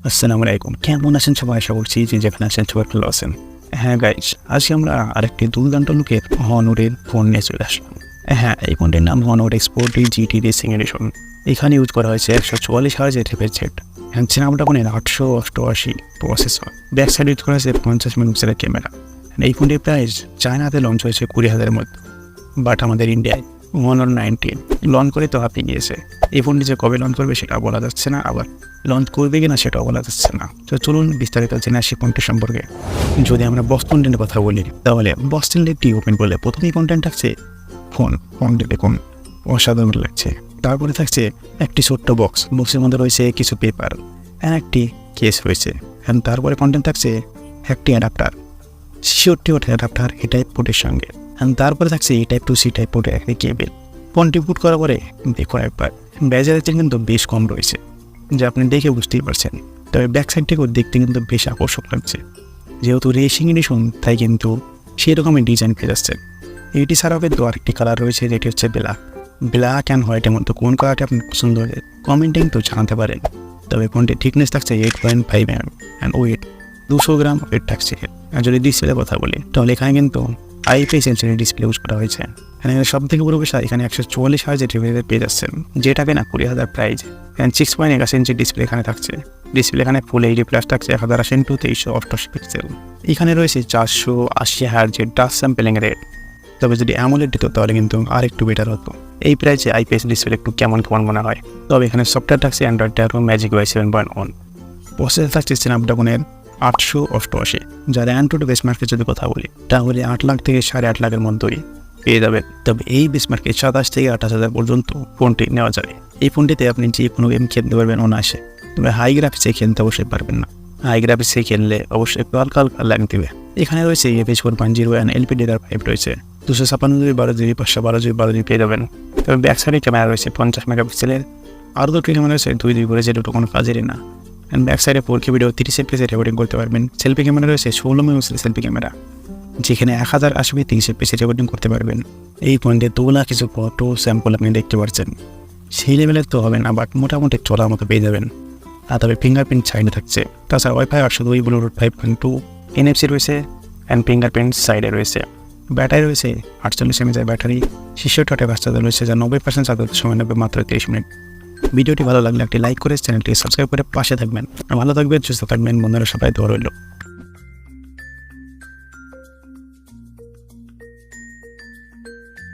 আসসালামু আলাইকুম, কেমন আছেন সবাই? আশা করছি যে যেখানে আছেন সবাই ভালো আছেন। হ্যাঁ গাইস, আজকে আমরা আরেকটি দুর্দান্ত লুকের হনরের ফোন নিয়ে চলে আসলাম। হ্যাঁ, এই ফোনটির নাম Honor X40 GT racing edition. এখানে ইউজ করা হয়েছে 144 হার্জ রিফ্রেশ রেট, স্ন্যাপড্রাগনের 888 প্রসেসর। ব্যাক সাইড ইউজ করা হয়েছে 50 মেগাপিক্সেলের ক্যামেরা। এই ফোনটির প্রাইস চায়নাতে লঞ্চ হয়েছে 20,000-এর মধ্যে, বাট আমাদের ইন্ডিয়ায় হনর 19 লঞ্চ করে তো হাঁপিয়ে গিয়েছে। এই ফোনটি যে কবে লঞ্চ করবে সেটা বলা যাচ্ছে না, আবার লঞ্চ করবে কিনা সেটাও বলা যাচ্ছে না। তো চলুন বিস্তারিত জেনে আসি ফোনটি সম্পর্কে। যদি আমরা বক্স কন্টেন্টের কথা বলি, তাহলে বক্স কন্টেন্টটি ওপেন করলে প্রথমেই কন্টেন্ট থাকছে ফোনটি দেখুন অসাধারণ লাগছে। তারপরে থাকছে একটি ছোট্ট বক্সের মধ্যে রয়েছে কিছু পেপার, একটি কেস রয়েছে। তারপরে কন্টেন্ট থাকছে একটি অ্যাডাপ্টার, SHEAR অ্যাডাপ্টার এ টাইপ পোর্টের সঙ্গে। তারপরে থাকছে এ টাইপ টু সি টাইপ পোর্টের একটি কেবল। ফোনটি বুট করার পরে দেখুন একবার ব্যাজারের চেয়ে কিন্তু বেশ কম রয়েছে, যা আপনি দেখে বুঝতেই পারছেন। তবে ব্যাক সাইড থেকেও দেখতে কিন্তু বেশ আকর্ষক লাগছে। যেহেতু রেসিং এডিশন, তাই কিন্তু সেরকমই ডিজাইন পেয়ে যাচ্ছে। এটি ছাড়াও কিন্তু আরেকটি কালার রয়েছে, যেটি হচ্ছে ব্ল্যাক অ্যান্ড হোয়াইটের মধ্যে কোন কালারটি আপনার পছন্দ হয়েছে কমেন্টে কিন্তু জানাতে পারেন। তবে ফোনটির থিকনেস থাকছে 8.5 mm and weight 200 gram weight থাকছে। আর যদি ডিসপ্লের কথা বলি, তাহলে এখানে কিন্তু IPS LCD ডিসপ্লে ইউজ করা হয়েছে। এখানে সব থেকে বড় বিষয়, এখানে 144 হার্জ রিফ্রেশ পেয়ে যাচ্ছেন, যেটাকে না 20,000 প্রাইস। এখানে 6.81 ইঞ্চি ডিসপ্লে এখানে থাকছে। ডিসপ্লে এখানে ফুল HD প্লাস থাকছে 1080x2388 পিক্সেল। এখানে রয়েছে 480 হার্জের টাচ স্যাম্পলিং রেট। তবে যদি অ্যামোলেড দিত তাহলে কিন্তু আর একটু বেটার হতো। এই প্রাইসে IPS ডিসপ্লে একটু কেমন মনে হয়। তবে এখানে সফটওয়্যার থাকছে অ্যান্ড্রয়েড 13 ম্যাজিক ওয়াই 7.1। প্রসেসর থাকছে স্ন্যাপড্রাগনের 888, যার অ্যান্ড্রয়েড বেসমার্কের যদি কথা বলি, তাহলে 8 লাখ থেকে 8.5 লাখের মধ্যেই পেয়ে যাবেন। তবে এই বেসমার্কে 27 থেকে 28,000 পর্যন্ত ফোনটি নেওয়া যাবে। এই ফোনটিতে আপনি যে কোনো গেম খেলতে পারবেন অনায়াসে। তবে হাই গ্রাফিক্সে খেলতে অবশ্যই পারবেন না। হাই গ্রাফিক্সে খেললে অবশ্যই একটু হালকা ল্যাগ দিবে। এখানে রয়েছে UFS 4.0 অ্যান্ড LPDDR5 রয়েছে। 256GB 12GB 512GB 12GB পেয়ে যাবেন। তবে ব্যাক সাইডে ক্যামেরা রয়েছে 50 মেগাপিক্সেলের। আরও দুটি ক্যামেরা রয়েছে 2 করে, যেটা কোনো কাজেরই না। অ্যান্ড ব্যাক সাইডে 4K ভিডিও 30 FPS রেকর্ডিং করতে পারবেন। সেলফি ক্যামেরা রয়েছে 16 মেগাপিক্সেল সেলফি ক্যামেরা, যেখানে 1080p 30 FPS রেকর্ডিং করতে পারবেন। এই পয়েন্টে তোলা কিছু ফটো স্যাম্পল আপনি দেখতে পাচ্ছেন। সেই লেভেলের তো হবে না, বাট মোটামুটি চলার মতো পেয়ে যাবেন। আর তবে ফিঙ্গারপ্রিন্ট সাইডে থাকছে। তাছাড়া Wi-Fi 802, ব্লুটুথ 5.2, NFC রয়েছে অ্যান্ড ফিঙ্গারপ্রিন্ট সাইডে রয়েছে। ব্যাটারি রয়েছে 48 mAh ব্যাটারি। 66 ফাস্ট চার্জার রয়েছে, যা 90% চার্জ সময় নেবে মাত্র 30 মিনিট। ভিডিওটি ভালো লাগলে একটি লাইক করে চ্যানেলটি সাবস্ক্রাইব করে পাশে থাকবেন। ভালো থাকবেন, সুস্থ থাকবেন, বন্ধুরা সবাই দোয়া রইল।